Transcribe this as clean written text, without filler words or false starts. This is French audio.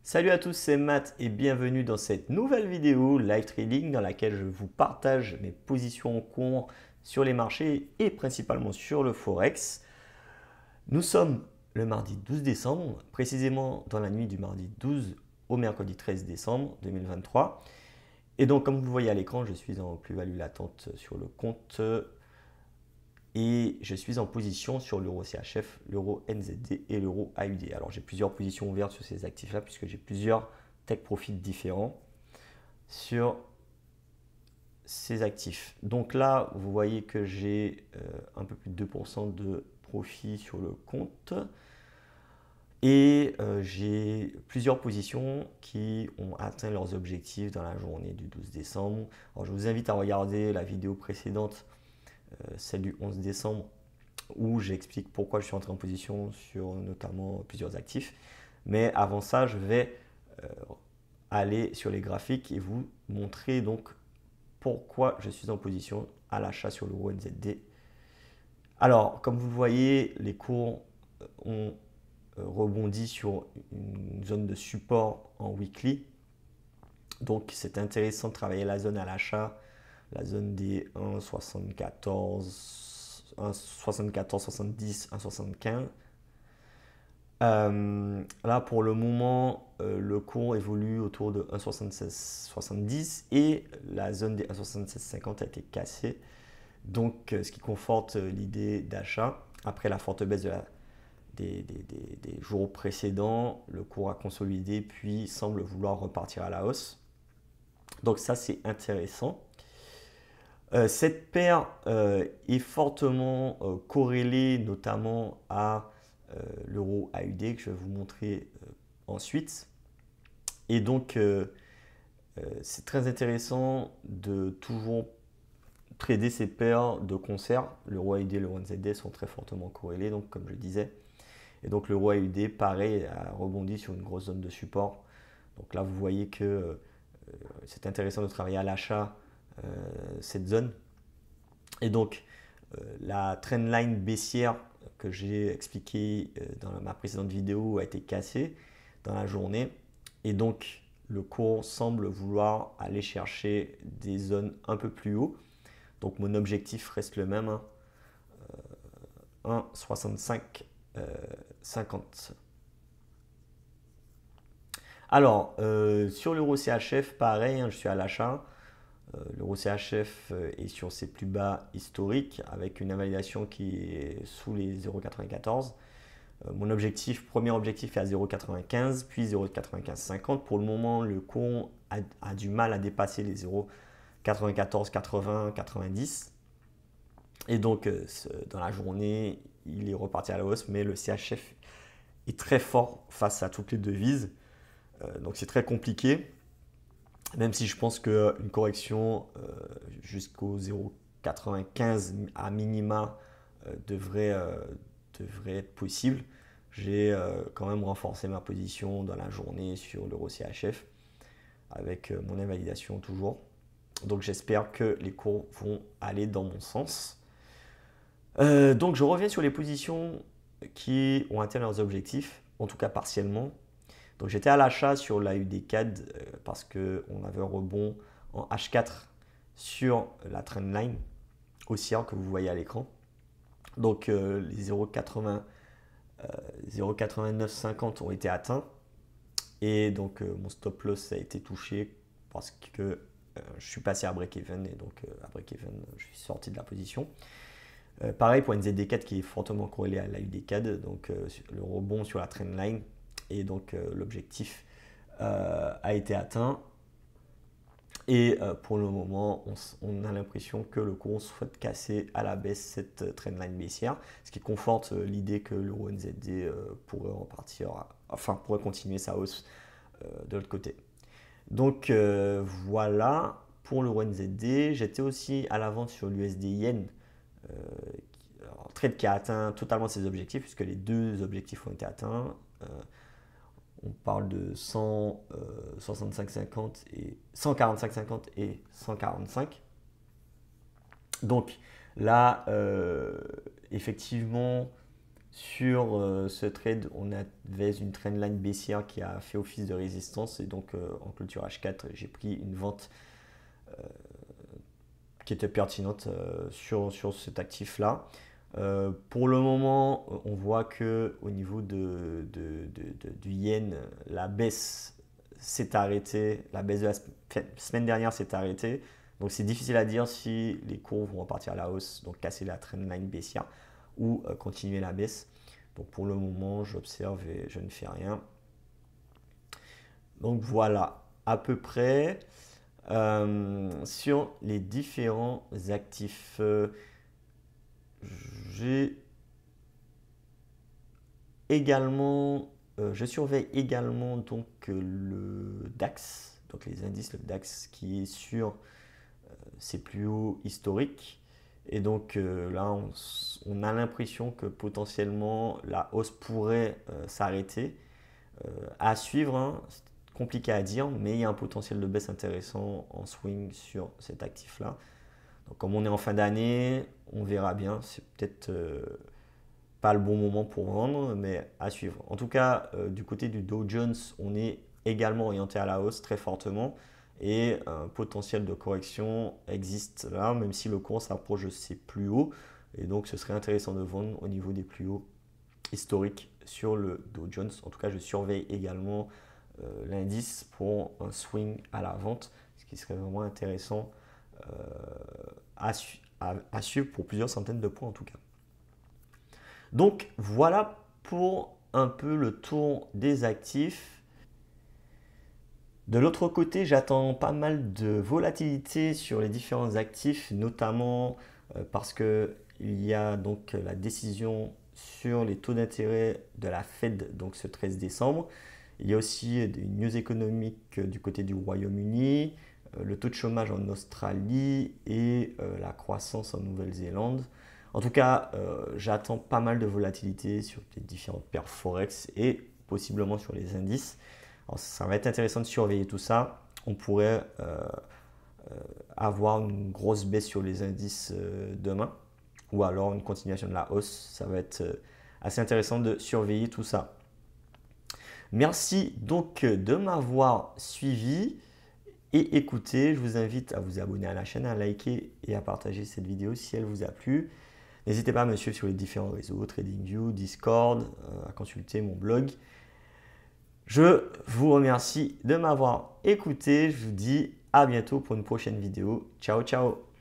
Salut à tous, c'est Matt et bienvenue dans cette nouvelle vidéo live trading dans laquelle je vous partage mes positions en cours sur les marchés et principalement sur le Forex. Nous sommes le mardi 12 décembre, précisément dans la nuit du mardi 12 au mercredi 13 décembre 2023. Et donc comme vous voyez à l'écran, je suis en plus-value latente sur le compte et je suis en position sur l'euro CHF, l'euro NZD et l'euro AUD. Alors j'ai plusieurs positions ouvertes sur ces actifs-là puisque j'ai plusieurs take profits différents sur ces actifs. Donc là, vous voyez que j'ai un peu plus de 2% de profit sur le compte et j'ai plusieurs positions qui ont atteint leurs objectifs dans la journée du 12 décembre. Alors je vous invite à regarder la vidéo précédente, celle du 11 décembre, où j'explique pourquoi je suis entré en position sur notamment plusieurs actifs. Mais avant ça, je vais aller sur les graphiques et vous montrer donc pourquoi je suis en position à l'achat sur l'euro NZD. Alors, comme vous le voyez, les cours ont rebondi sur une zone de support en weekly. Donc, c'est intéressant de travailler la zone à l'achat, la zone des 1,74, 1,70, 1,75. Là, pour le moment, le cours évolue autour de 1,7670 et la zone des 1,7650 a été cassée. Donc, ce qui conforte l'idée d'achat. Après la forte baisse des jours précédents, le cours a consolidé puis semble vouloir repartir à la hausse. Donc ça, c'est intéressant. Cette paire est fortement corrélée notamment à l'euro AUD que je vais vous montrer ensuite. Et donc, c'est très intéressant de toujours trader ces paires de concert. L'euro AUD et l'euro NZD sont très fortement corrélés, donc comme je disais. Et donc l'euro AUD, pareil, a rebondi sur une grosse zone de support. Donc là, vous voyez que c'est intéressant de travailler à l'achat cette zone. Et donc, la trendline baissière que j'ai expliqué dans ma précédente vidéo a été cassée dans la journée. Et donc, le cours semble vouloir aller chercher des zones un peu plus haut. Donc, mon objectif reste le même, 1,65 50. Alors, sur l'euro CHF, pareil, je suis à l'achat. L'euro CHF est sur ses plus bas historiques avec une invalidation qui est sous les 0,94. Mon objectif, premier objectif est à 0,95 puis 0,9550. Pour le moment, le cours a du mal à dépasser les 0,94, 80, 90. Et donc, dans la journée, il est reparti à la hausse, mais le CHF est très fort face à toutes les devises. Donc, c'est très compliqué. Même si je pense qu'une correction jusqu'au 0,95 à minima devrait être possible. J'ai quand même renforcé ma position dans la journée sur l'euro CHF avec mon invalidation toujours. Donc j'espère que les cours vont aller dans mon sens. Donc je reviens sur les positions qui ont atteint leurs objectifs, en tout cas partiellement. Donc j'étais à l'achat sur la UD-CAD parce qu'on avait un rebond en H4 sur la trendline haussière que vous voyez à l'écran. Donc les 0,8950 ont été atteints et donc mon stop loss a été touché parce que je suis passé à break-even et donc à break-even je suis sorti de la position. Pareil pour NZD4 qui est fortement corrélé à la UD-CAD, donc le rebond sur la trendline. Et donc l'objectif a été atteint. Et pour le moment, on a l'impression que le cours souhaite casser à la baisse cette trendline baissière, ce qui conforte l'idée que l'euro NZD pourrait repartir, enfin pourrait continuer sa hausse de l'autre côté. Donc voilà pour l'euro NZD. J'étais aussi à la vente sur l'USD Yen, trade qui a atteint totalement ses objectifs puisque les deux objectifs ont été atteints. On parle de 165,50 et 145,50 et 145. Donc là, effectivement, Sur ce trade, on avait une trendline baissière qui a fait office de résistance et donc en clôture H4, j'ai pris une vente qui était pertinente sur cet actif-là. Pour le moment, on voit que au niveau du yen, la baisse s'est arrêtée. La baisse de la semaine dernière s'est arrêtée. Donc c'est difficile à dire si les cours vont repartir à la hausse, donc casser la trendline baissière ou continuer la baisse. Donc pour le moment, j'observe et je ne fais rien. Donc voilà, à peu près sur les différents actifs. J'ai également, je surveille également donc le DAX, donc les indices, le DAX qui est sur ses plus hauts historiques. Et donc là, on a l'impression que potentiellement la hausse pourrait s'arrêter. À suivre, hein, c'est compliqué à dire, mais il y a un potentiel de baisse intéressant en swing sur cet actif-là. Donc comme on est en fin d'année, on verra bien. C'est peut-être pas le bon moment pour vendre, mais à suivre. En tout cas, du côté du Dow Jones, on est également orienté à la hausse très fortement et un potentiel de correction existe là, même si le cours s'approche de ses plus hauts. Et donc, ce serait intéressant de vendre au niveau des plus hauts historiques sur le Dow Jones. En tout cas, je surveille également l'indice pour un swing à la vente, ce qui serait vraiment intéressant à suivre pour plusieurs centaines de points en tout cas. Donc voilà pour un peu le tour des actifs. De l'autre côté, j'attends pas mal de volatilité sur les différents actifs, notamment parce qu'il y a donc la décision sur les taux d'intérêt de la Fed donc ce 13 décembre. Il y a aussi des news économiques du côté du Royaume-Uni, le taux de chômage en Australie et la croissance en Nouvelle-Zélande. En tout cas, j'attends pas mal de volatilité sur les différentes paires Forex et possiblement sur les indices. Alors, ça va être intéressant de surveiller tout ça. On pourrait avoir une grosse baisse sur les indices demain ou alors une continuation de la hausse. Ça va être assez intéressant de surveiller tout ça. Merci donc de m'avoir suivi et écouté. Je vous invite à vous abonner à la chaîne, à liker et à partager cette vidéo si elle vous a plu. N'hésitez pas à me suivre sur les différents réseaux, TradingView, Discord, à consulter mon blog. Je vous remercie de m'avoir écouté. Je vous dis à bientôt pour une prochaine vidéo. Ciao, ciao!